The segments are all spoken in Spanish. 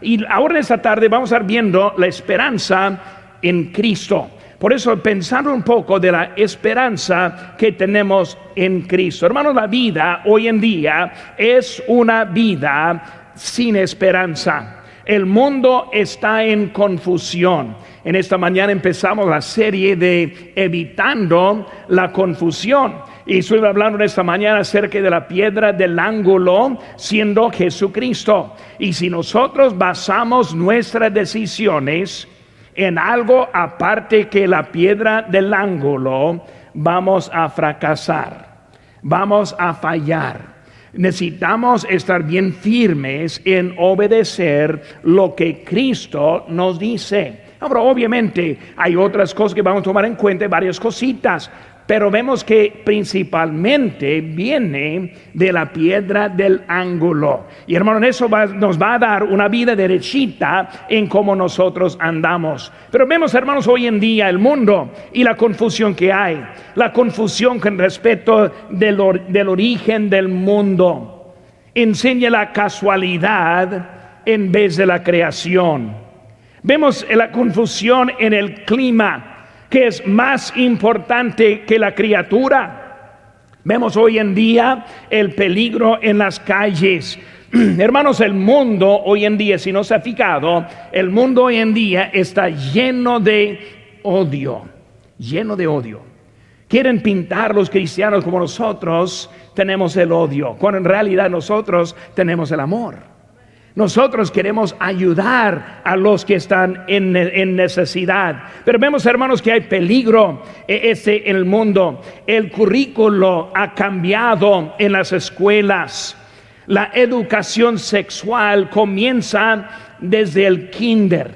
Y ahora esta tarde vamos a estar viendo la esperanza en Cristo. Por eso, pensando un poco de la esperanza que tenemos en Cristo. Hermanos, la vida hoy en día es una vida sin esperanza. El mundo está en confusión. En esta mañana empezamos la serie de Evitando la Confusión. Y estoy hablando esta mañana acerca de la piedra del ángulo siendo Jesucristo. Y si nosotros basamos nuestras decisiones en algo aparte que la piedra del ángulo, vamos a fracasar, vamos a fallar. Necesitamos estar bien firmes en obedecer lo que Cristo nos dice. Ahora, obviamente, hay otras cosas que vamos a tomar en cuenta, varias cositas, pero vemos que principalmente viene de la piedra del ángulo. Y hermano, eso nos va a dar una vida derechita en cómo nosotros andamos. Pero vemos, hermanos, hoy en día el mundo y la confusión que hay. La confusión con respecto del origen del mundo. Enseña la casualidad en vez de la creación. Vemos la confusión en el clima, que es más importante que la criatura. Vemos hoy en día el peligro en las calles. Hermanos, el mundo hoy en día, si no se ha fijado, el mundo hoy en día está lleno de odio, lleno de odio. Quieren pintar los cristianos como nosotros tenemos el odio, cuando en realidad nosotros tenemos el amor. Nosotros queremos ayudar a los que están en necesidad. Pero vemos, hermanos, que hay peligro en el mundo. El currículo ha cambiado en las escuelas. La educación sexual comienza desde el kinder,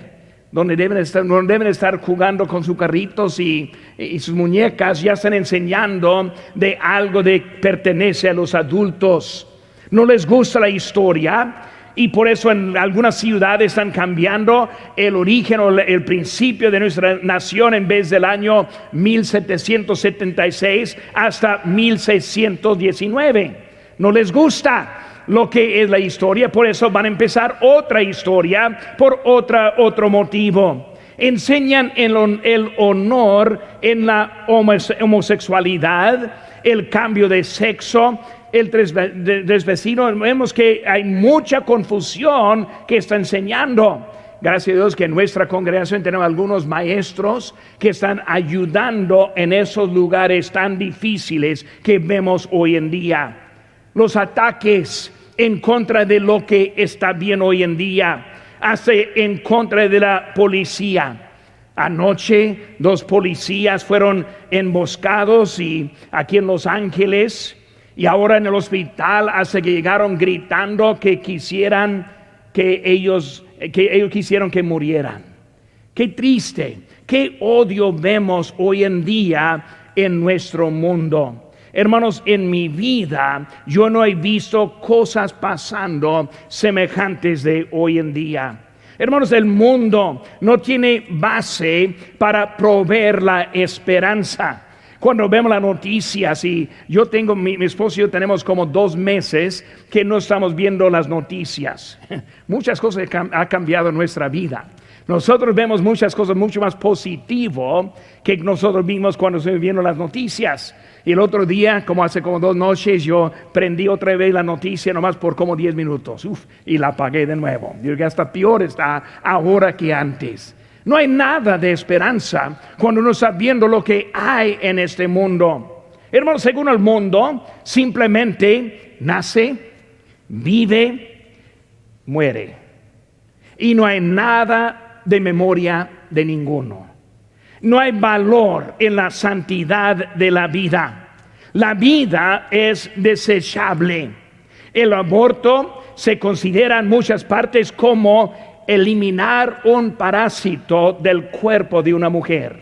donde deben estar jugando con sus carritos y sus muñecas. Ya están enseñando de algo que pertenece a los adultos. No les gusta la historia. Y por eso en algunas ciudades están cambiando el origen o el principio de nuestra nación. En vez del año 1776 hasta 1619. No les gusta lo que es la historia, por eso van a empezar otra historia por otro motivo. Enseñan el honor en la homosexualidad, el cambio de sexo, el transvestino. Vemos que hay mucha confusión que está enseñando. Gracias a Dios que en nuestra congregación tenemos algunos maestros que están ayudando en esos lugares tan difíciles que vemos hoy en día. Los ataques en contra de lo que está bien hoy en día, hasta en contra de la policía. Anoche 2 policías fueron emboscados aquí en Los Ángeles. Y ahora en el hospital, hasta que llegaron gritando que ellos quisieron que murieran. Qué triste, qué odio vemos hoy en día en nuestro mundo. Hermanos, en mi vida yo no he visto cosas pasando semejantes de hoy en día. Hermanos, el mundo no tiene base para proveer la esperanza. Cuando vemos las noticias, y yo tengo, mi esposo y yo tenemos como 2 meses que no estamos viendo las noticias. Muchas cosas han cambiado en nuestra vida. Nosotros vemos muchas cosas mucho más positivas que nosotros vimos cuando estuvimos viendo las noticias. Y el otro día, como hace como 2 noches, yo prendí otra vez la noticia nomás por como 10 minutos. Y la apagué de nuevo. Digo que hasta peor está ahora que antes. No hay nada de esperanza cuando uno está viendo lo que hay en este mundo. Hermanos, según el mundo, simplemente nace, vive, muere. Y no hay nada de memoria de ninguno. No hay valor en la santidad de la vida. La vida es desechable. El aborto se considera en muchas partes como eliminar un parásito del cuerpo de una mujer.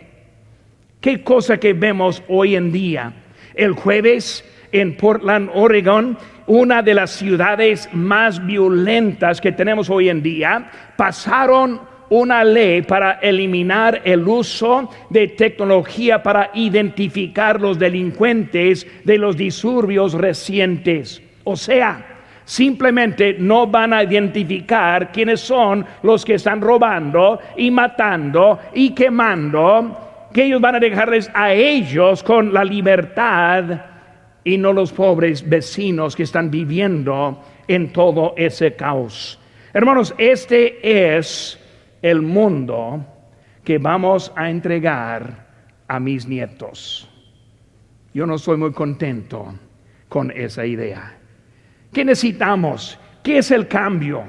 Qué cosa que vemos hoy en día. El jueves en Portland, Oregon, una de las ciudades más violentas que tenemos hoy en día, pasaron una ley para eliminar el uso de tecnología para identificar los delincuentes de los disturbios recientes. O sea, Simplemente no van a identificar quiénes son los que están robando y matando y quemando, que ellos van a dejarles a ellos con la libertad y no los pobres vecinos que están viviendo en todo ese caos. Hermanos, este es el mundo que vamos a entregar a mis nietos. Yo no estoy muy contento con esa idea. ¿Qué necesitamos? ¿Qué es el cambio?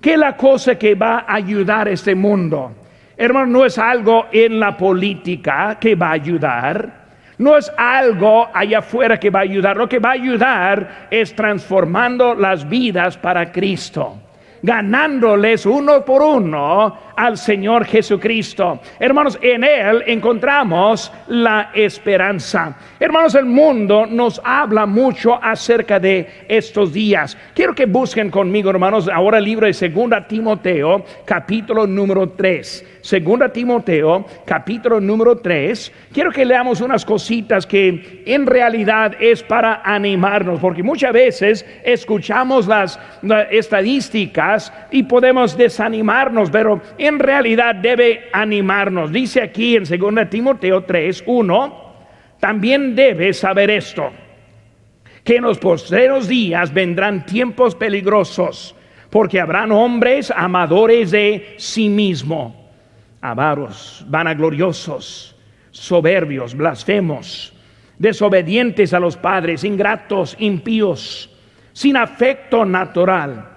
¿Qué es la cosa que va a ayudar a este mundo? Hermano, no es algo en la política que va a ayudar. No es algo allá afuera que va a ayudar. Lo que va a ayudar es transformando las vidas para Cristo, ganándoles uno por uno al Señor Jesucristo. Hermanos, en Él encontramos la esperanza. Hermanos, el mundo nos habla mucho acerca de estos días. Quiero que busquen conmigo, hermanos, ahora el libro de 2 Timoteo, capítulo número 3. 2 Timoteo, capítulo número 3. Quiero que leamos unas cositas que en realidad es para animarnos, porque muchas veces escuchamos las estadísticas y podemos desanimarnos, pero en realidad debe animarnos. Dice aquí en 2 Timoteo 3, 1, también debes saber esto, que en los postreros días vendrán tiempos peligrosos, porque habrán hombres amadores de sí mismo, avaros, vanagloriosos, soberbios, blasfemos, desobedientes a los padres, ingratos, impíos, sin afecto natural,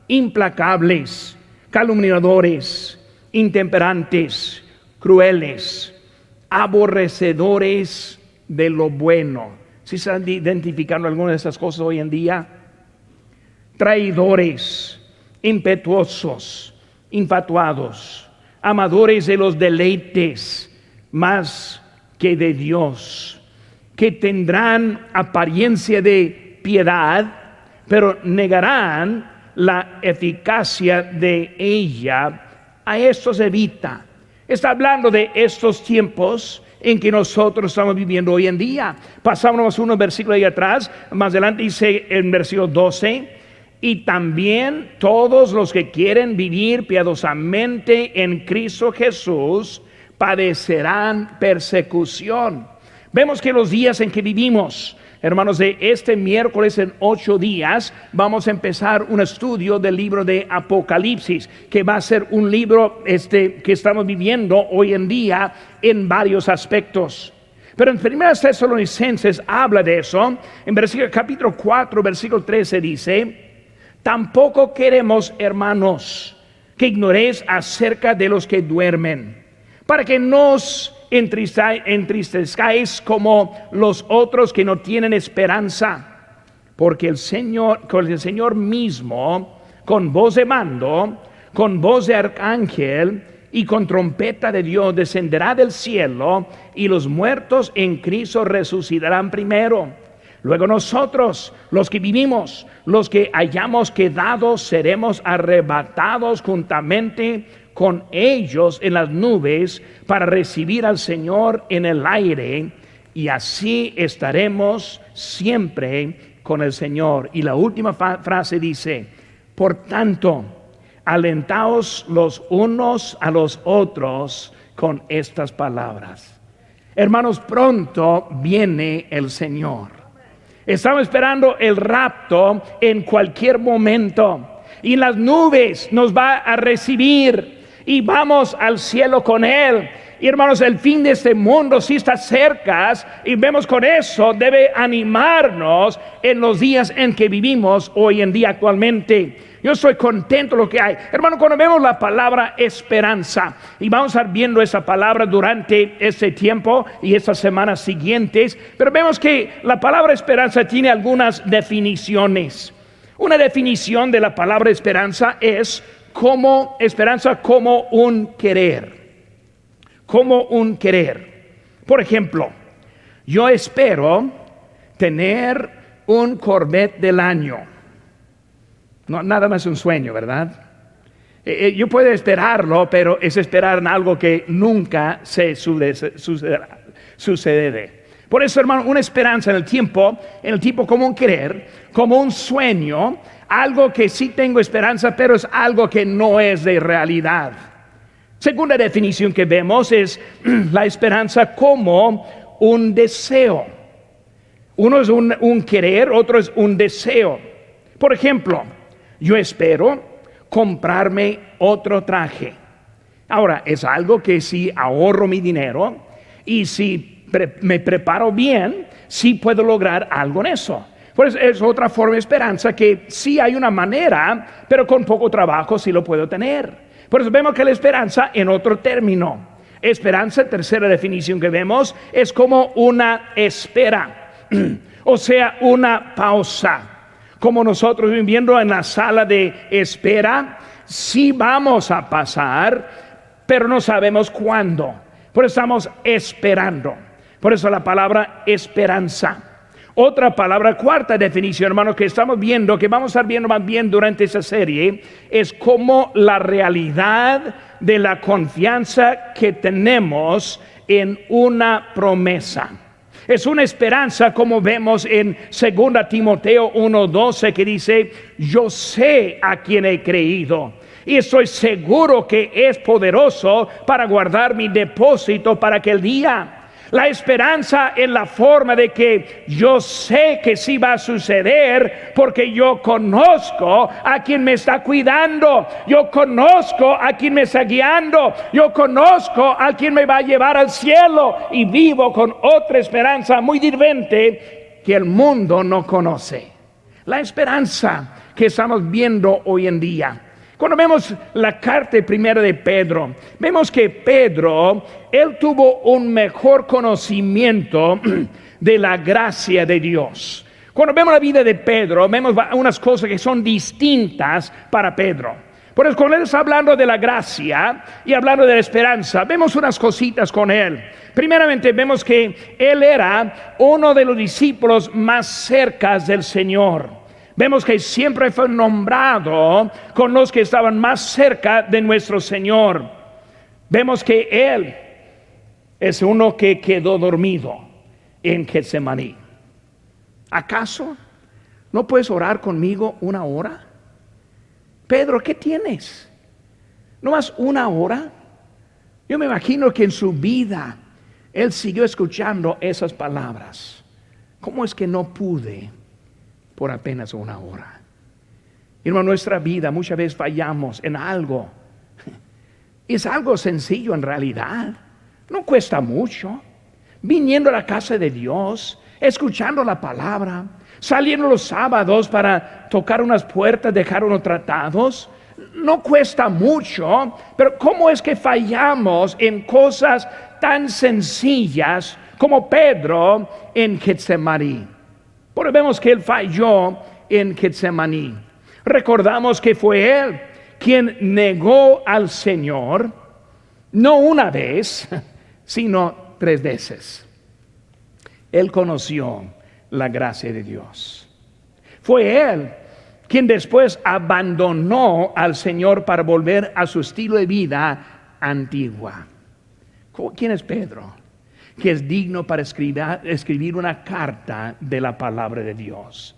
implacables, calumniadores, intemperantes, crueles, aborrecedores de lo bueno. ¿Sí se están identificando algunas de esas cosas hoy en día? Traidores, impetuosos, infatuados, amadores de los deleites más que de Dios, que tendrán apariencia de piedad, pero negarán la eficacia de ella. A estos evita. Está hablando de estos tiempos en que nosotros estamos viviendo hoy en día. Pasamos unos versículos ahí atrás, más adelante dice en versículo 12, y también todos los que quieren vivir piadosamente en Cristo Jesús padecerán persecución. Vemos que los días en que vivimos, hermanos, de este miércoles en 8 días vamos a empezar un estudio del libro de Apocalipsis, que va a ser un libro que estamos viviendo hoy en día en varios aspectos. Pero en 1 Tesalonicenses habla de eso. En capítulo 4, versículo 13 dice: tampoco queremos, hermanos, que ignoréis acerca de los que duermen, para que nos entristezcáis como los otros que no tienen esperanza, porque el Señor mismo, con voz de mando, con voz de arcángel y con trompeta de Dios, descenderá del cielo, y los muertos en Cristo resucitarán primero. Luego nosotros, los que vivimos, los que hayamos quedado, seremos arrebatados juntamente con ellos en las nubes para recibir al Señor en el aire, y así estaremos siempre con el Señor. Y la última frase dice: por tanto, alentaos los unos a los otros con estas palabras. Hermanos, pronto viene el Señor. Estamos esperando el rapto en cualquier momento, y en las nubes nos va a recibir y vamos al cielo con Él. Y hermanos, el fin de este mundo sí está cerca, y vemos con eso debe animarnos en los días en que vivimos hoy en día actualmente. Yo estoy contento de lo que hay. Hermano, cuando vemos la palabra esperanza, y vamos a estar viendo esa palabra durante este tiempo y estas semanas siguientes, pero vemos que la palabra esperanza tiene algunas definiciones. Una definición de la palabra esperanza es como esperanza, como un querer. Como un querer. Por ejemplo, yo espero tener un Corvette del año. No, nada más un sueño, ¿verdad? Yo puedo esperarlo, pero es esperar en algo que nunca se sucede. Por eso, hermano, una esperanza en el tiempo como un querer, como un sueño, algo que sí tengo esperanza, pero es algo que no es de realidad. Segunda definición que vemos es la esperanza como un deseo. Uno es un querer, otro es un deseo. Por ejemplo, yo espero comprarme otro traje. Ahora, es algo que si ahorro mi dinero y si me preparo bien, sí puedo lograr algo en eso. Pues es otra forma de esperanza que sí hay una manera, pero con poco trabajo sí lo puedo tener. Por eso vemos que la esperanza en otro término. Esperanza, tercera definición que vemos, es como una espera, o sea, una pausa. Como nosotros viviendo en la sala de espera, sí vamos a pasar, pero no sabemos cuándo. Por eso estamos esperando. Por eso la palabra esperanza. Otra palabra, cuarta definición, hermano, que estamos viendo, que vamos a estar viendo más bien durante esa serie, es como la realidad de la confianza que tenemos en una promesa. Es una esperanza como vemos en 2 Timoteo 1:12 que dice, yo sé a quién he creído y estoy seguro que es poderoso para guardar mi depósito para aquel día. La esperanza en la forma de que yo sé que sí va a suceder porque yo conozco a quien me está cuidando, yo conozco a quien me está guiando, yo conozco a quien me va a llevar al cielo y vivo con otra esperanza muy diferente que el mundo no conoce. La esperanza que estamos viendo hoy en día. Cuando vemos la carta primera de Pedro, vemos que Pedro, él tuvo un mejor conocimiento de la gracia de Dios. Cuando vemos la vida de Pedro, vemos unas cosas que son distintas para Pedro. Por eso cuando él está hablando de la gracia y hablando de la esperanza, vemos unas cositas con él. Primeramente vemos que él era uno de los discípulos más cercanos del Señor. Vemos que siempre fue nombrado con los que estaban más cerca de nuestro Señor. Vemos que Él es uno que quedó dormido en Getsemaní. ¿Acaso no puedes orar conmigo una hora? Pedro, ¿qué tienes? ¿No más una hora? Yo me imagino que en su vida Él siguió escuchando esas palabras. ¿Cómo es que no pude? Por apenas una hora. En nuestra vida muchas veces fallamos en algo. Es algo sencillo en realidad. No cuesta mucho. Viniendo a la casa de Dios, escuchando la palabra, saliendo los sábados para tocar unas puertas, dejar unos tratados. No cuesta mucho, pero ¿cómo es que fallamos en cosas tan sencillas como Pedro en Getsemaní? Porque vemos que él falló en Getsemaní. Recordamos que fue él quien negó al Señor, no una vez, sino 3 veces. Él conoció la gracia de Dios. Fue él quien después abandonó al Señor para volver a su estilo de vida antigua. ¿Quién es Pedro? Que es digno para escribir una carta de la palabra de Dios.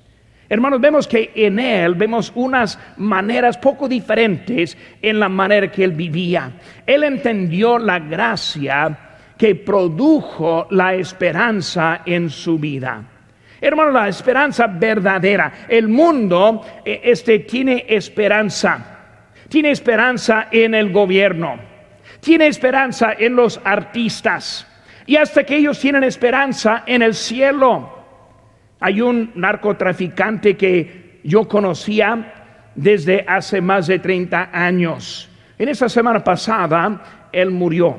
Hermanos, vemos que en él vemos unas maneras poco diferentes en la manera que él vivía. Él entendió la gracia que produjo la esperanza en su vida. Hermanos, la esperanza verdadera. El mundo tiene esperanza. Tiene esperanza en el gobierno. Tiene esperanza en los artistas. Y hasta que ellos tienen esperanza en el cielo. Hay un narcotraficante que yo conocía desde hace más de 30 años. En esta semana pasada, él murió.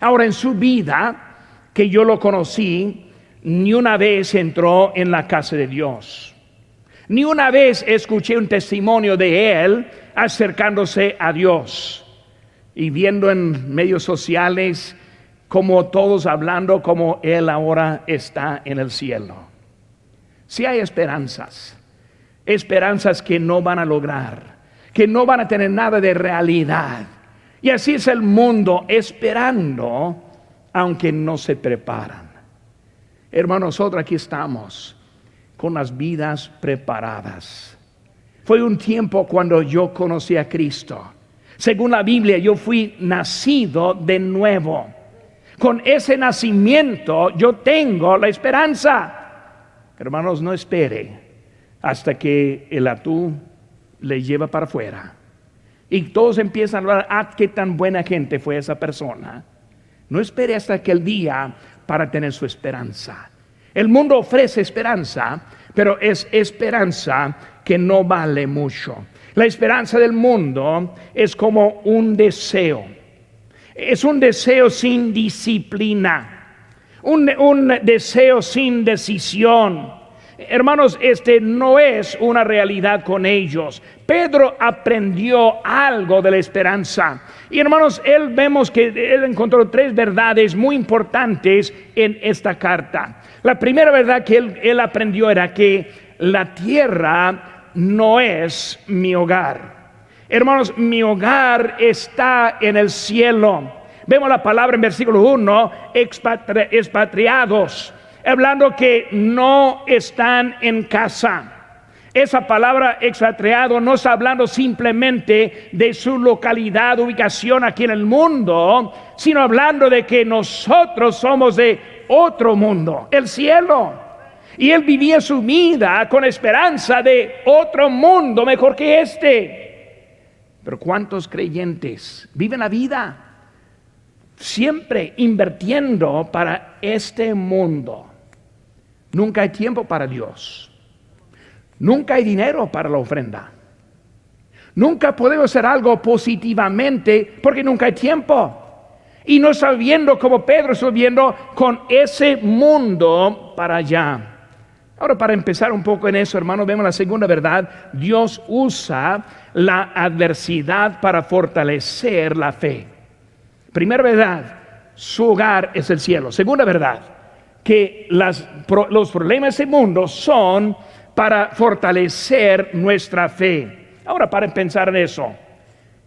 Ahora, en su vida, que yo lo conocí, ni una vez entró en la casa de Dios. Ni una vez escuché un testimonio de él acercándose a Dios. Y viendo en medios sociales como todos hablando como él ahora está en el cielo. Si hay esperanzas que no van a lograr, que no van a tener nada de realidad. Y así es el mundo esperando, aunque no se preparan. Hermanos, nosotros aquí estamos con las vidas preparadas. Fue un tiempo cuando yo conocí a Cristo. Según la Biblia, yo fui nacido de nuevo. Con ese nacimiento yo tengo la esperanza. Hermanos, no espere hasta que el atún le lleva para afuera y todos empiezan a hablar, qué tan buena gente fue esa persona. No espere hasta aquel día para tener su esperanza. El mundo ofrece esperanza, pero es esperanza que no vale mucho. La esperanza del mundo es como un deseo. Es un deseo sin disciplina, un deseo sin decisión. Hermanos, no es una realidad con ellos. Pedro aprendió algo de la esperanza. Y hermanos, vemos que él encontró 3 verdades muy importantes en esta carta. La primera verdad que él aprendió era que la tierra no es mi hogar. Hermanos, mi hogar está en el cielo. Vemos la palabra en versículo 1, expatriados, hablando que no están en casa. Esa palabra expatriado no está hablando simplemente de su localidad, ubicación aquí en el mundo, sino hablando de que nosotros somos de otro mundo, el cielo. Y él vivía su vida con esperanza de otro mundo mejor que este. Pero ¿cuántos creyentes viven la vida siempre invirtiendo para este mundo? Nunca hay tiempo para Dios. Nunca hay dinero para la ofrenda. Nunca podemos hacer algo positivamente porque nunca hay tiempo. Y no está viendo como Pedro está viendo con ese mundo para allá. Ahora, para empezar un poco en eso, hermanos, vemos la segunda verdad. Dios usa la adversidad para fortalecer la fe. Primera verdad, su hogar es el cielo. Segunda verdad, que los problemas del mundo son para fortalecer nuestra fe. Ahora, para pensar en eso,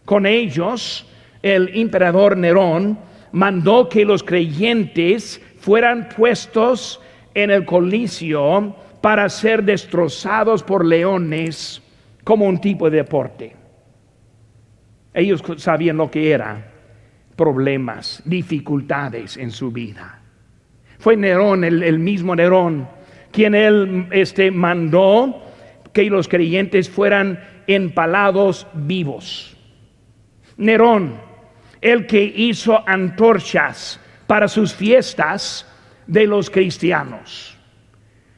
con ellos el emperador Nerón mandó que los creyentes fueran puestos en el Coliseo para ser destrozados por leones como un tipo de deporte. Ellos sabían lo que eran problemas, dificultades en su vida. Fue Nerón, el mismo Nerón, quien él mandó que los creyentes fueran empalados vivos. Nerón, el que hizo antorchas para sus fiestas de los cristianos.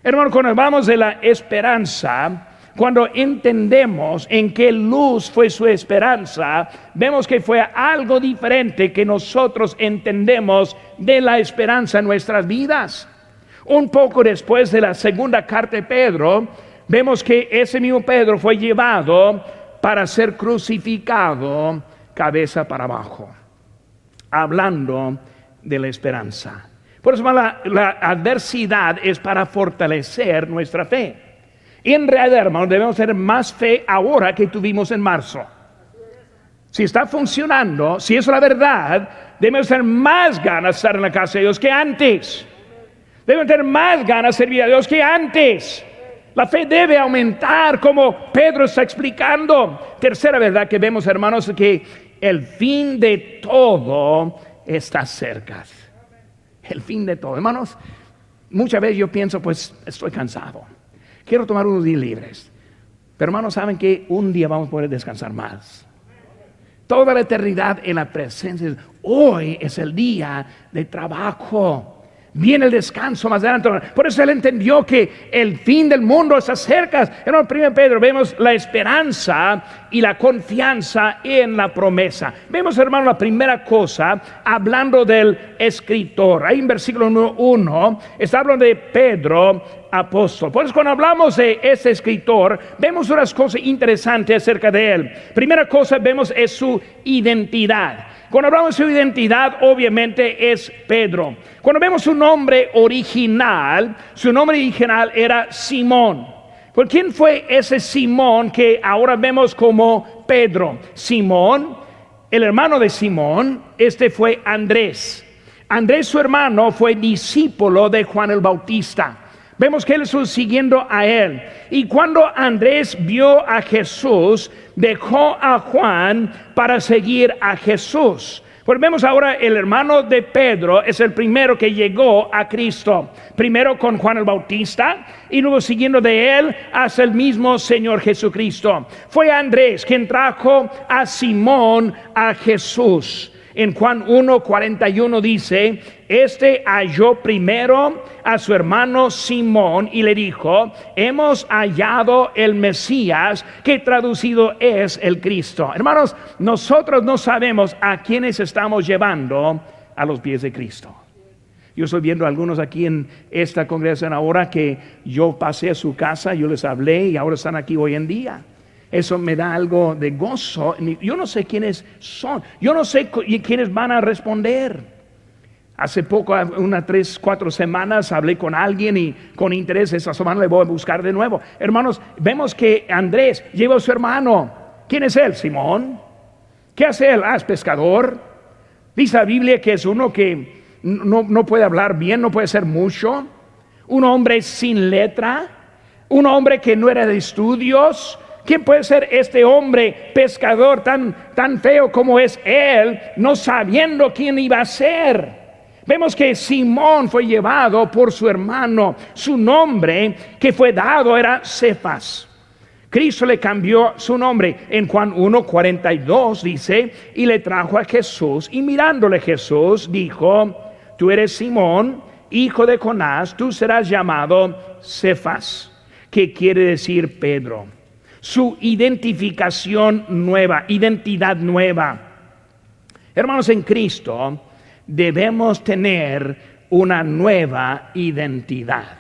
Hermano, cuando hablamos de la esperanza, cuando entendemos en qué luz fue su esperanza, vemos que fue algo diferente que nosotros entendemos de la esperanza en nuestras vidas. Un poco después de la segunda carta de Pedro, vemos que ese mismo Pedro fue llevado para ser crucificado cabeza para abajo, hablando de la esperanza. Por eso la adversidad es para fortalecer nuestra fe. Y en realidad, hermanos, debemos tener más fe ahora que tuvimos en marzo. Si está funcionando, si es la verdad, debemos tener más ganas de estar en la casa de Dios que antes. Debemos tener más ganas de servir a Dios que antes. La fe debe aumentar, como Pedro está explicando. Tercera verdad que vemos, hermanos, es que el fin de todo está cerca. El fin de todo. Hermanos, muchas veces yo pienso, pues estoy cansado. Quiero tomar unos días libres. Pero hermanos, saben que un día vamos a poder descansar más. Toda la eternidad en la presencia. Hoy es el día de trabajo. Viene el descanso más adelante. Por eso él entendió que el fin del mundo se acerca. En el 1 Pedro vemos la esperanza y la confianza en la promesa. Vemos, hermano, la primera cosa, hablando del escritor. Ahí en versículo 1 está hablando de Pedro, apóstol. Por eso cuando hablamos de ese escritor, vemos unas cosas interesantes acerca de él. Primera cosa vemos es su identidad. Cuando hablamos de su identidad, obviamente es Pedro. Cuando vemos su nombre original era Simón. ¿Por quién fue ese Simón que ahora vemos como Pedro? Simón, el hermano de Simón, fue Andrés. Andrés, su hermano, fue discípulo de Juan el Bautista. Vemos que él estuvo siguiendo a él. Y cuando Andrés vio a Jesús, dejó a Juan para seguir a Jesús. Pues vemos ahora el hermano de Pedro es el primero que llegó a Cristo. Primero con Juan el Bautista y luego siguiendo de él hasta el mismo Señor Jesucristo. Fue Andrés quien trajo a Simón a Jesús. En Juan 1:41 dice, este halló primero a su hermano Simón y le dijo, hemos hallado el Mesías, que traducido es el Cristo. Hermanos, nosotros no sabemos a quiénes estamos llevando a los pies de Cristo. Yo estoy viendo a algunos aquí en esta congregación ahora que yo pasé a su casa, yo les hablé y ahora están aquí hoy en día. Eso me da algo de gozo. Yo no sé quiénes son. Yo no sé quiénes van a responder. Hace poco, unas 3-4 semanas, hablé con alguien y con interés esta semana le voy a buscar de nuevo. Hermanos, vemos que Andrés lleva a su hermano. ¿Quién es él? Simón. ¿Qué hace él? Es pescador. Dice la Biblia que es uno que no puede hablar bien, no puede ser mucho. Un hombre sin letra. Un hombre que no era de estudios. ¿Quién puede ser este hombre pescador tan feo como es él, no sabiendo quién iba a ser? Vemos que Simón fue llevado por su hermano. Su nombre que fue dado era Cefas. Cristo le cambió su nombre. En Juan 1:42 dice, y le trajo a Jesús, y mirándole Jesús dijo, tú eres Simón, hijo de Jonás, tú serás llamado Cefas, que quiere decir Pedro. Su identificación nueva, identidad nueva. Hermanos, en Cristo debemos tener una nueva identidad.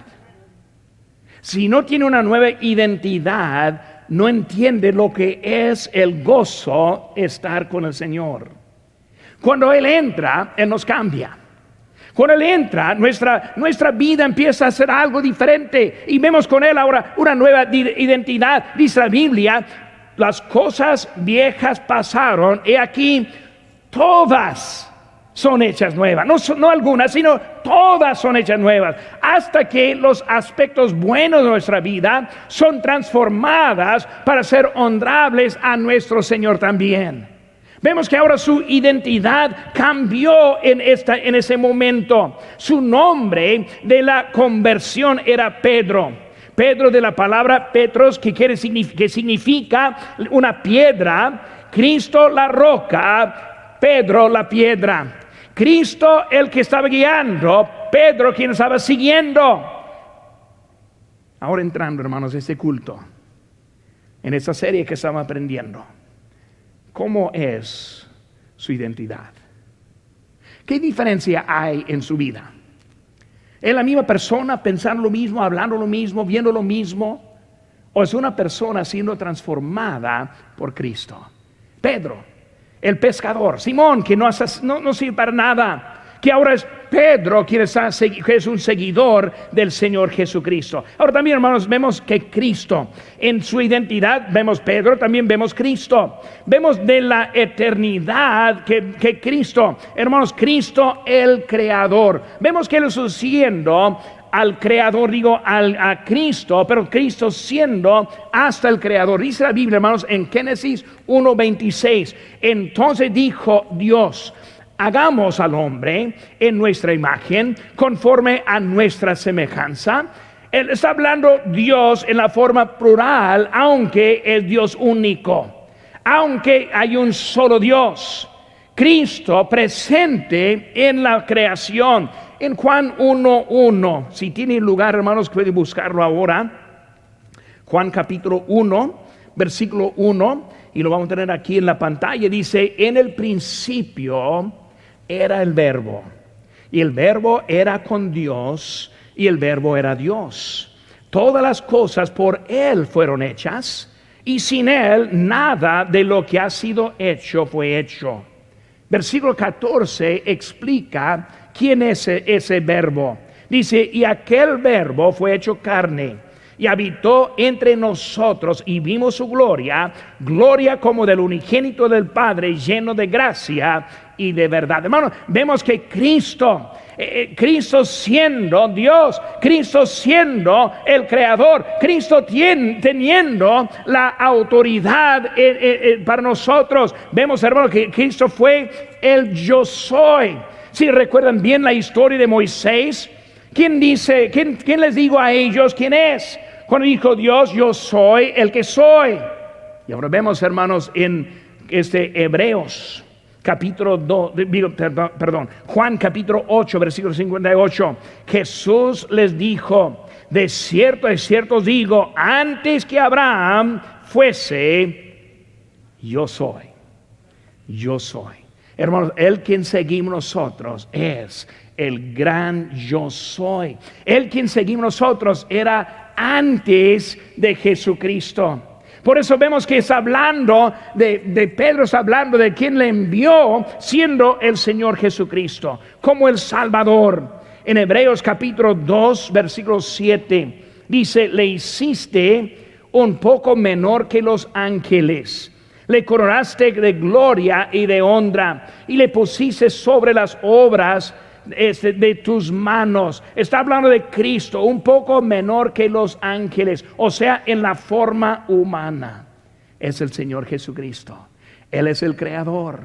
Si no tiene una nueva identidad, no entiende lo que es el gozo estar con el Señor. Cuando Él entra, Él nos cambia. Cuando Él entra, nuestra vida empieza a ser algo diferente. Y vemos con Él ahora una nueva identidad. Dice la Biblia, las cosas viejas pasaron, y aquí todas son hechas nuevas. No algunas, sino todas son hechas nuevas. Hasta que los aspectos buenos de nuestra vida son transformadas para ser honrables a nuestro Señor también. Vemos que ahora su identidad cambió en ese momento. Su nombre de la conversión era Pedro. Pedro, de la palabra Petros, que significa una piedra. Cristo la roca, Pedro la piedra. Cristo el que estaba guiando, Pedro quien estaba siguiendo. Ahora entrando, hermanos, a este culto, en esta serie que estamos aprendiendo. ¿Cómo es su identidad? ¿Qué diferencia hay en su vida? ¿Es la misma persona pensando lo mismo, hablando lo mismo, viendo lo mismo? ¿O es una persona siendo transformada por Cristo? Pedro, el pescador. Simón, que no sirve para nada. Que ahora es Pedro, que es un seguidor del Señor Jesucristo. Ahora también, hermanos, vemos que Cristo, en su identidad, vemos Pedro, también vemos Cristo. Vemos de la eternidad que Cristo, hermanos, Cristo el Creador. Vemos que Él está siendo al Creador, a Cristo, pero Cristo siendo hasta el Creador. Dice la Biblia, hermanos, en Génesis 1:26, entonces dijo Dios, hagamos al hombre en nuestra imagen, conforme a nuestra semejanza. Él está hablando Dios en la forma plural, aunque es Dios único, aunque hay un solo Dios. Cristo presente en la creación. En Juan 1:1, si tiene lugar, hermanos, puede buscarlo ahora. Juan capítulo 1, versículo 1, y lo vamos a tener aquí en la pantalla. Dice, en el principio era el verbo, y el verbo era con Dios, y el verbo era Dios. Todas las cosas por Él fueron hechas, y sin Él nada de lo que ha sido hecho fue hecho. Versículo 14 explica quién es ese verbo. Dice, y aquel verbo fue hecho carne, y habitó entre nosotros y vimos su gloria, gloria como del unigénito del Padre, lleno de gracia y de verdad. Hermano, vemos que Cristo siendo Dios, Cristo siendo el Creador, Cristo teniendo la autoridad para nosotros. Vemos, hermano, que Cristo fue el yo soy. Si recuerdan bien la historia de Moisés, ¿quién les digo a ellos quién es? Cuando dijo Dios, yo soy el que soy. Y ahora vemos, hermanos, en Hebreos capítulo 2, Juan capítulo 8, versículo 58, Jesús les dijo, de cierto os digo, antes que Abraham fuese, yo soy. Hermanos, el quien seguimos nosotros es el gran yo soy. El quien seguimos nosotros era antes de Jesucristo. Por eso vemos que está hablando de Pedro, está hablando de quien le envió, siendo el Señor Jesucristo, como el Salvador. En Hebreos capítulo 2, versículo 7, dice, le hiciste un poco menor que los ángeles, le coronaste de gloria y de honra, y le pusiste sobre las obras de tus manos. Está hablando de Cristo, un poco menor que los ángeles, o sea, en la forma humana. Es el Señor Jesucristo. Él es el Creador.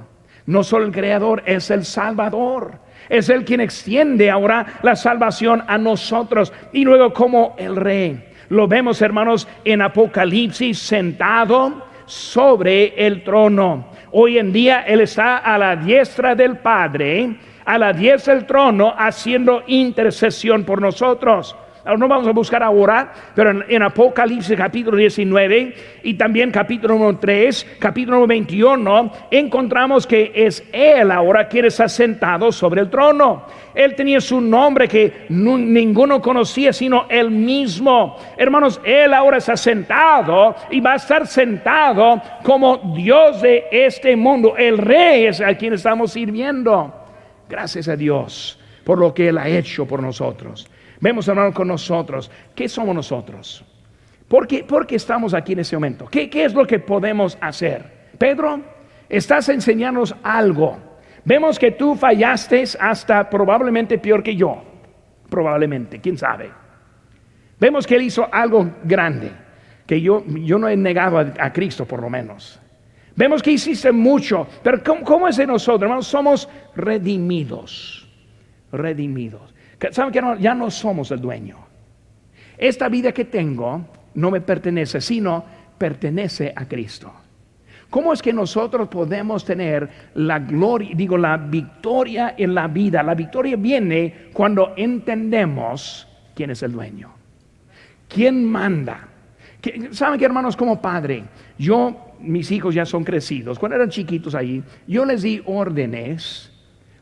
No solo el Creador, es el Salvador. Es Él quien extiende ahora la salvación a nosotros. Y luego como el Rey. Lo vemos, hermanos, en Apocalipsis, sentado sobre el trono. Hoy en día Él está a la diestra del Padre, a la diestra del trono, haciendo intercesión por nosotros. Ahora no vamos a buscar ahora, pero en Apocalipsis capítulo 19 y también capítulo 3, capítulo 21, encontramos que es Él ahora quien está sentado sobre el trono. Él tenía su nombre que ninguno conocía sino Él mismo. Hermanos, Él ahora está sentado y va a estar sentado como Dios de este mundo. El Rey es a quien estamos sirviendo. Gracias a Dios por lo que Él ha hecho por nosotros. Vemos, hermano, con nosotros. ¿Qué somos nosotros? ¿Por qué estamos aquí en ese momento? ¿Qué es lo que podemos hacer? Pedro, estás enseñándonos algo. Vemos que tú fallaste hasta probablemente peor que yo. Probablemente, quién sabe. Vemos que Él hizo algo grande, que yo no he negado a Cristo por lo menos. Vemos que hiciste mucho, pero ¿cómo es de nosotros, hermanos? Somos redimidos. ¿Saben que ya no somos el dueño? Esta vida que tengo no me pertenece, sino pertenece a Cristo. ¿Cómo es que nosotros podemos tener la victoria en la vida? La victoria viene cuando entendemos quién es el dueño, quién manda. ¿Saben qué, hermanos? Como padre, mis hijos ya son crecidos. Cuando eran chiquitos ahí, yo les di órdenes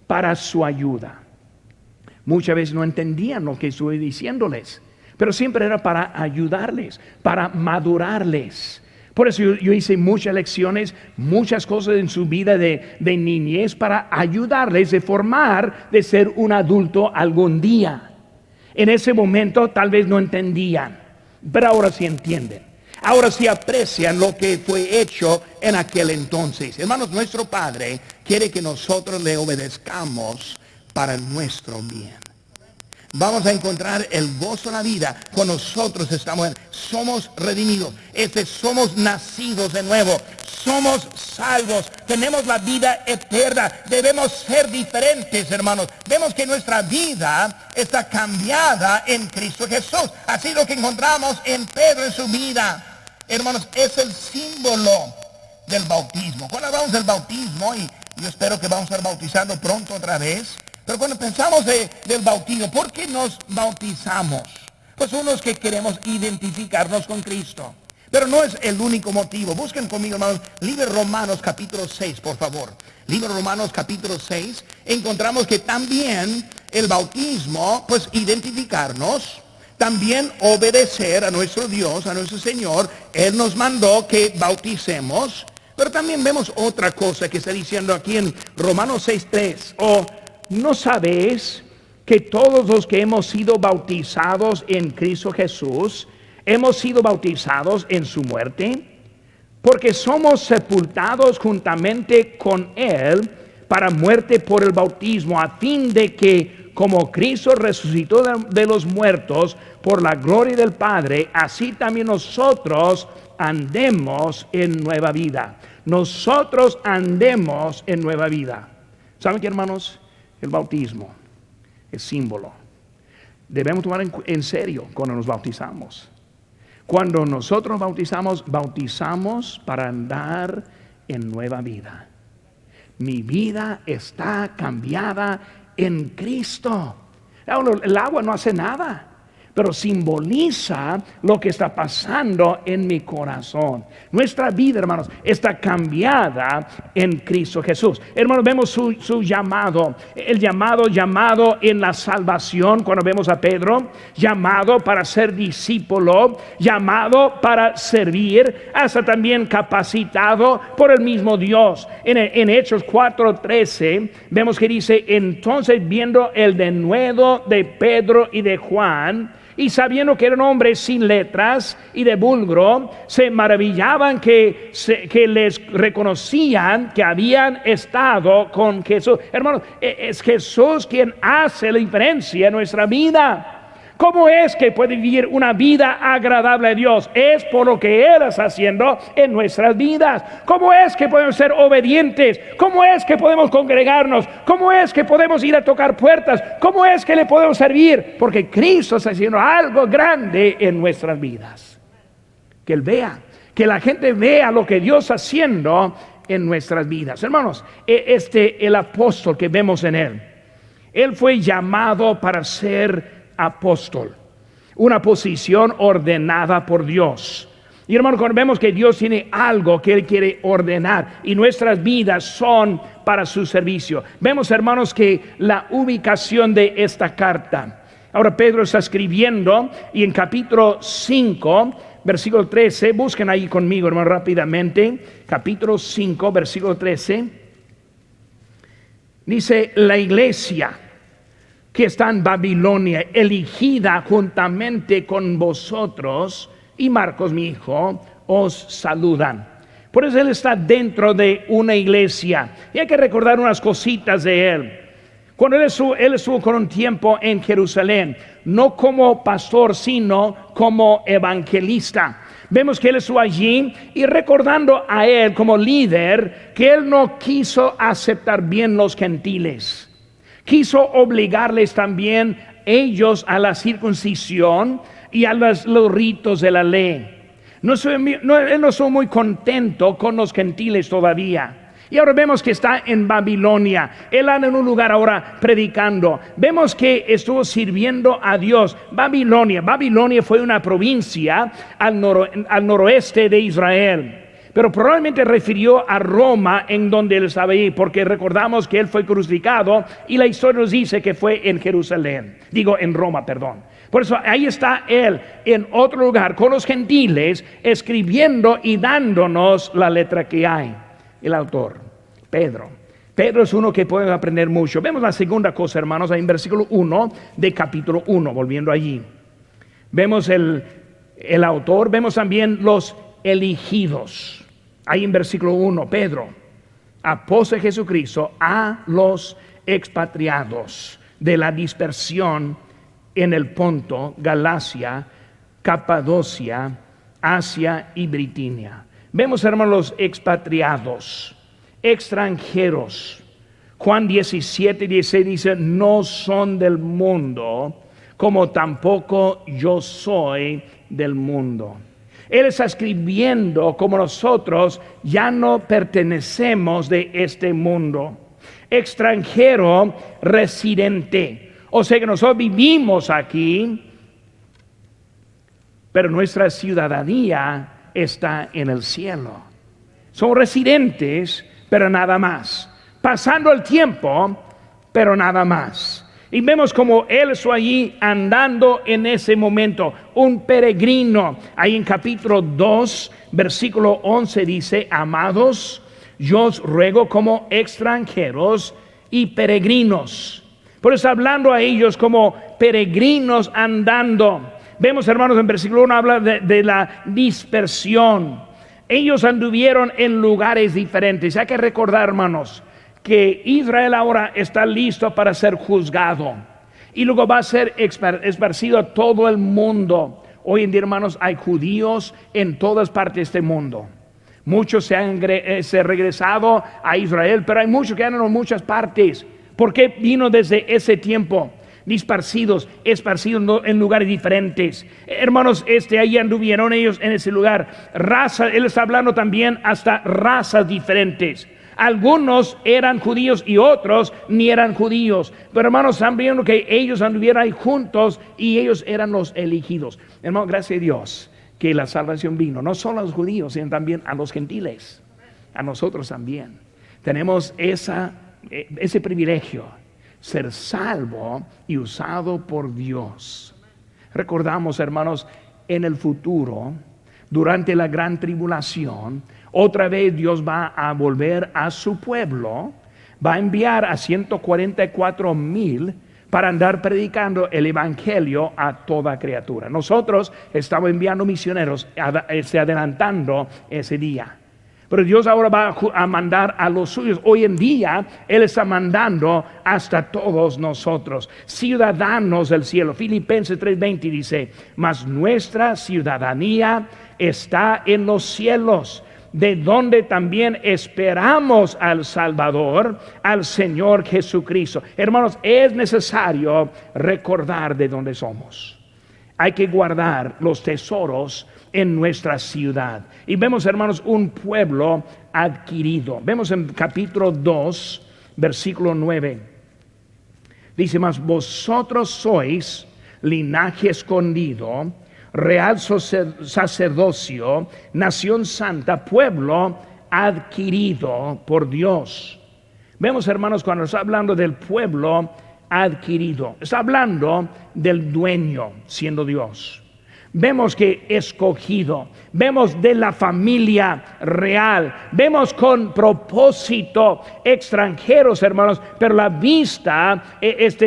para su ayuda. Muchas veces no entendían lo que estuve diciéndoles, pero siempre era para ayudarles, para madurarles. Por eso yo hice muchas lecciones, muchas cosas en su vida de niñez para ayudarles de formar, de ser un adulto algún día. En ese momento tal vez no entendían, pero ahora sí entienden. Ahora sí aprecian lo que fue hecho en aquel entonces. Hermanos, nuestro Padre quiere que nosotros le obedezcamos para nuestro bien. Vamos a encontrar el gozo de la vida cuando nosotros somos redimidos, somos nacidos de nuevo, somos salvos, tenemos la vida eterna. Debemos ser diferentes, hermanos. Vemos que nuestra vida está cambiada en Cristo Jesús. Así lo que encontramos en Pedro en su vida, hermanos, es el símbolo del bautismo. Cuando hablamos del bautismo, y yo espero que vamos a estar bautizando pronto otra vez, pero cuando pensamos del bautismo, ¿por qué nos bautizamos? Pues unos que queremos identificarnos con Cristo. Pero no es el único motivo. Busquen conmigo, hermanos, libro de Romanos capítulo 6, por favor. Libro de Romanos capítulo 6. Encontramos que también el bautismo, pues identificarnos, también obedecer a nuestro Dios, a nuestro Señor. Él nos mandó que bauticemos. Pero también vemos otra cosa que está diciendo aquí en Romanos 6:3. ¿No sabéis que todos los que hemos sido bautizados en Cristo Jesús, Hemos sido bautizados en su muerte, porque somos sepultados juntamente con Él para muerte por el bautismo, a fin de que, como Cristo resucitó de los muertos por la gloria del Padre, así también nosotros andemos en nueva vida. Nosotros andemos en nueva vida. ¿Saben qué, hermanos? El bautismo es símbolo. Debemos tomar en serio cuando nos bautizamos. Cuando nosotros bautizamos para andar en nueva vida. Mi vida está cambiada en Cristo. El agua no hace nada, pero simboliza lo que está pasando en mi corazón. Nuestra vida, hermanos, está cambiada en Cristo Jesús. Hermanos, vemos su llamado, el llamado en la salvación, cuando vemos a Pedro, llamado para ser discípulo, llamado para servir, hasta también capacitado por el mismo Dios. En Hechos 4:13 vemos que dice: entonces, viendo el denuedo de Pedro y de Juan, y sabiendo que eran hombres sin letras y de vulgo, se maravillaban que les reconocían que habían estado con Jesús. Hermanos, es Jesús quien hace la diferencia en nuestra vida. ¿Cómo es que puede vivir una vida agradable a Dios? Es por lo que Él está haciendo en nuestras vidas. ¿Cómo es que podemos ser obedientes? ¿Cómo es que podemos congregarnos? ¿Cómo es que podemos ir a tocar puertas? ¿Cómo es que le podemos servir? Porque Cristo está haciendo algo grande en nuestras vidas. Que Él vea, que la gente vea lo que Dios está haciendo en nuestras vidas. Hermanos, el apóstol que vemos en él fue llamado para ser apóstol, una posición ordenada por Dios. Y hermanos, cuando vemos que Dios tiene algo que Él quiere ordenar y nuestras vidas son para su servicio, vemos, hermanos, que la ubicación de esta carta. Ahora Pedro está escribiendo, y en capítulo 5, versículo 13, busquen ahí conmigo, hermanos, rápidamente. Capítulo 5, versículo 13, dice: la iglesia que está en Babilonia, elegida juntamente con vosotros, y Marcos, mi hijo, os saludan. Por eso él está dentro de una iglesia, y hay que recordar unas cositas de él. Cuando él estuvo con un tiempo en Jerusalén, no como pastor, sino como evangelista. Vemos que él estuvo allí, y recordando a él como líder, que él no quiso aceptar bien los gentiles. Quiso obligarles también ellos a la circuncisión y a los ritos de la ley. Él no estuvo muy contento con los gentiles todavía. Y ahora vemos que está en Babilonia. Él anda en un lugar ahora predicando. Vemos que estuvo sirviendo a Dios. Babilonia fue una provincia al noroeste de Israel. Pero probablemente refirió a Roma, en donde él estaba ahí, porque recordamos que él fue crucificado y la historia nos dice que fue en Roma. Por eso ahí está él en otro lugar con los gentiles, escribiendo y dándonos la letra que hay. El autor, Pedro es uno que podemos aprender mucho. Vemos la segunda cosa, hermanos, ahí en versículo 1 de capítulo 1, volviendo allí. Vemos el autor, vemos también los elegidos. Ahí en versículo 1, Pedro, apóstol de Jesucristo, a los expatriados de la dispersión en el Ponto, Galacia, Capadocia, Asia y Bitinia. Vemos, hermanos, los expatriados, extranjeros. Juan 17:16 dice: no son del mundo, como tampoco yo soy del mundo. Él está escribiendo como nosotros ya no pertenecemos de este mundo. Extranjero, residente. O sea que nosotros vivimos aquí, pero nuestra ciudadanía está en el cielo. Somos residentes, pero nada más. Pasando el tiempo, pero nada más. Y vemos como él estuvo allí andando en ese momento, un peregrino. Ahí en capítulo 2, versículo 11 dice: amados, yo os ruego como extranjeros y peregrinos. Por eso hablando a ellos como peregrinos andando. Vemos, hermanos, en versículo 1 habla de la dispersión. Ellos anduvieron en lugares diferentes. Hay que recordar, hermanos, que Israel ahora está listo para ser juzgado y luego va a ser esparcido a todo el mundo. Hoy en día, hermanos, hay judíos en todas partes de este mundo. Muchos se han regresado a Israel, pero hay muchos que andan en muchas partes. ¿Por qué vino desde ese tiempo? Esparcidos en lugares diferentes. Hermanos, ahí anduvieron ellos en ese lugar. Él está hablando también hasta razas diferentes. Algunos eran judíos y otros ni eran judíos. Pero hermanos, están viendo que ellos anduvieron ahí juntos y ellos eran los elegidos. Hermanos, gracias a Dios que la salvación vino no solo a los judíos, sino también a los gentiles, a nosotros también. Tenemos ese privilegio, ser salvo y usado por Dios. Recordamos, hermanos, en el futuro, durante la gran tribulación, otra vez Dios va a volver a su pueblo, va a enviar a 144,000 para andar predicando el evangelio a toda criatura. Nosotros estamos enviando misioneros, adelantando ese día. Pero Dios ahora va a mandar a los suyos. Hoy en día Él está mandando hasta todos nosotros, ciudadanos del cielo. Filipenses 3:20 dice: mas nuestra ciudadanía está en los cielos, de donde también esperamos al Salvador, al Señor Jesucristo. Hermanos, es necesario recordar de dónde somos. Hay que guardar los tesoros en nuestra ciudad. Y vemos, hermanos, un pueblo adquirido. Vemos en capítulo 2, versículo 9. Dice: mas vosotros sois linaje escondido, real sacerdocio, nación santa, pueblo adquirido por Dios. Vemos, hermanos, cuando está hablando del pueblo adquirido, está hablando del dueño siendo Dios. Vemos que escogido, vemos de la familia real, vemos con propósito extranjeros, hermanos, pero la vista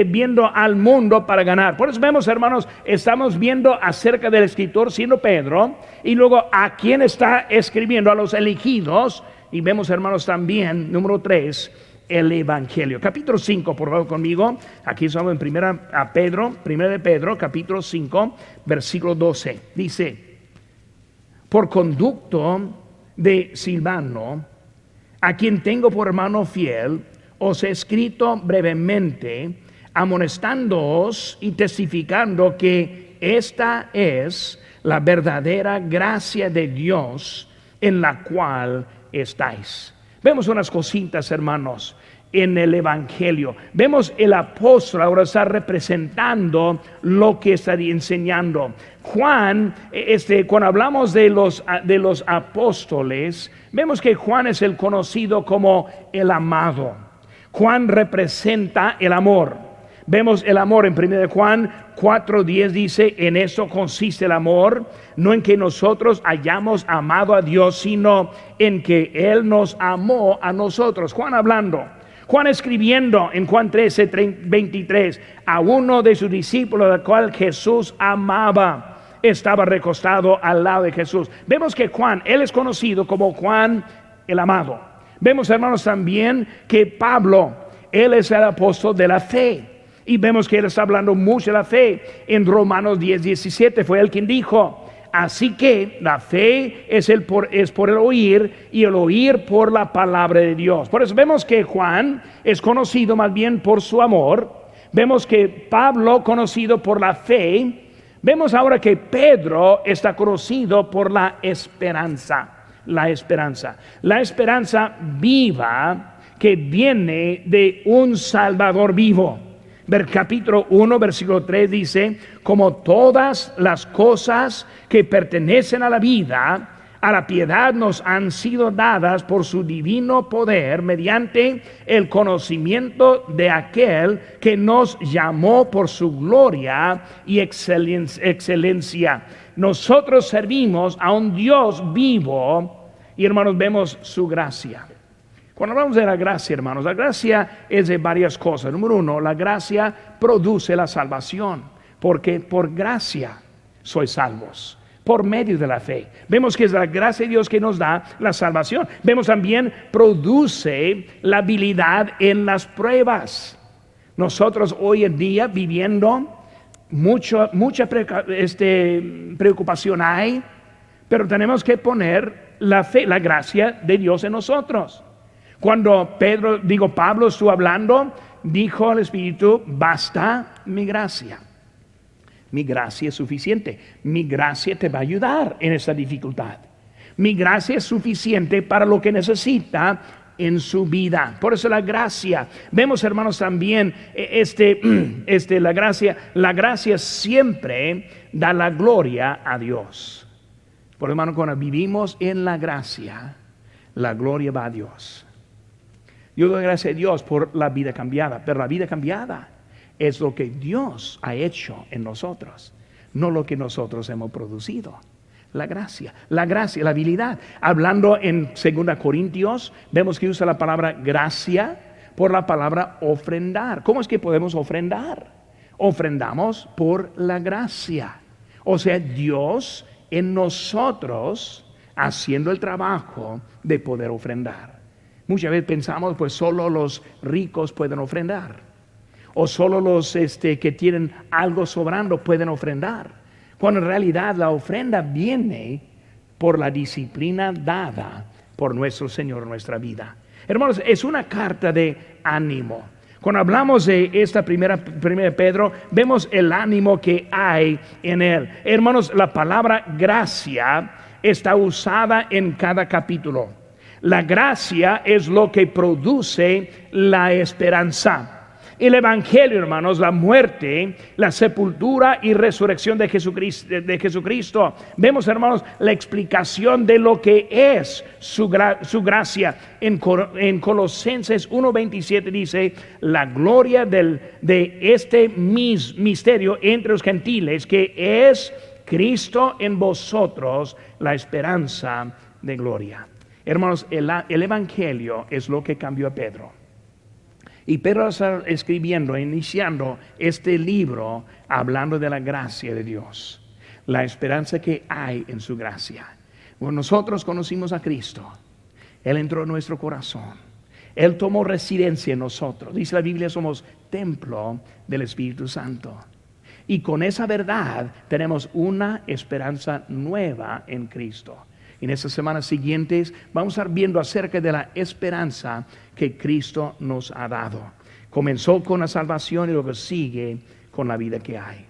viendo al mundo para ganar. Por eso vemos, hermanos, estamos viendo acerca del escritor siendo Pedro, y luego a quien está escribiendo, a los elegidos, y vemos, hermanos, también, número 3, el evangelio. Capítulo 5, por favor, conmigo. Aquí estamos en primera de Pedro, capítulo 5, versículo 12. Dice: por conducto de Silvano, a quien tengo por hermano fiel, os he escrito brevemente, amonestándoos y testificando que esta es la verdadera gracia de Dios en la cual estáis. Vemos unas cositas, hermanos, en el evangelio. Vemos el apóstol ahora está representando lo que está enseñando. Juan, cuando hablamos de los apóstoles, vemos que Juan es el conocido como el amado. Juan representa el amor. Vemos el amor en 1 Juan 4:10 dice: en eso consiste el amor, no en que nosotros hayamos amado a Dios, sino en que Él nos amó a nosotros. Juan hablando, Juan escribiendo en Juan 13:23 a uno de sus discípulos, al cual Jesús amaba, estaba recostado al lado de Jesús. Vemos que Juan, él es conocido como Juan el amado. Vemos, hermanos, también que Pablo, él es el apóstol de la fe. Y vemos que él está hablando mucho de la fe. En Romanos 10:17 fue él quien dijo: así que la fe es por el oír, y el oír por la palabra de Dios. Por eso vemos que Juan es conocido más bien por su amor. Vemos que Pablo conocido por la fe. Vemos ahora que Pedro está conocido por la esperanza. La esperanza viva que viene de un Salvador vivo. Capítulo 1, versículo 3 dice: como todas las cosas que pertenecen a la vida, a la piedad nos han sido dadas por su divino poder, mediante el conocimiento de aquel que nos llamó por su gloria y excelencia. Nosotros servimos a un Dios vivo, y hermanos, vemos su gracia. Cuando hablamos de la gracia, hermanos, la gracia es de varias cosas. Número 1, la gracia produce la salvación, porque por gracia sois salvos por medio de la fe. Vemos que es la gracia de Dios que nos da la salvación. Vemos también produce la habilidad en las pruebas. Nosotros hoy en día viviendo mucha preocupación hay, pero tenemos que poner la fe, la gracia de Dios en nosotros. Cuando Pablo estuvo hablando, dijo al Espíritu: basta mi gracia. Mi gracia es suficiente. Mi gracia te va a ayudar en esta dificultad. Mi gracia es suficiente para lo que necesita en su vida. Por eso la gracia. Vemos, hermanos, también la gracia siempre da la gloria a Dios. Por hermano, cuando vivimos en la gracia, la gloria va a Dios. Yo doy gracias a Dios por la vida cambiada, pero la vida cambiada es lo que Dios ha hecho en nosotros, no lo que nosotros hemos producido. La gracia, la habilidad. Hablando en 2 Corintios, vemos que usa la palabra gracia por la palabra ofrendar. ¿Cómo es que podemos ofrendar? Ofrendamos por la gracia. O sea, Dios en nosotros haciendo el trabajo de poder ofrendar. Muchas veces pensamos, pues solo los ricos pueden ofrendar. O solo los que tienen algo sobrando pueden ofrendar. Cuando en realidad la ofrenda viene por la disciplina dada por nuestro Señor en nuestra vida. Hermanos, es una carta de ánimo. Cuando hablamos de esta primera Pedro, vemos el ánimo que hay en él. Hermanos, la palabra gracia está usada en cada capítulo. La gracia es lo que produce la esperanza. El Evangelio, hermanos, la muerte, la sepultura y resurrección de Jesucristo. Vemos, hermanos, la explicación de lo que es su gracia. En Colosenses 1:27 dice: la gloria de este misterio entre los gentiles, que es Cristo en vosotros, la esperanza de gloria. Hermanos, el Evangelio es lo que cambió a Pedro. Y Pedro está escribiendo, iniciando este libro, hablando de la gracia de Dios, la esperanza que hay en su gracia. Cuando nosotros conocimos a Cristo, Él entró en nuestro corazón, Él tomó residencia en nosotros. Dice la Biblia, somos templo del Espíritu Santo. Y con esa verdad tenemos una esperanza nueva en Cristo. En estas semanas siguientes vamos a estar viendo acerca de la esperanza que Cristo nos ha dado. Comenzó con la salvación y luego sigue con la vida que hay.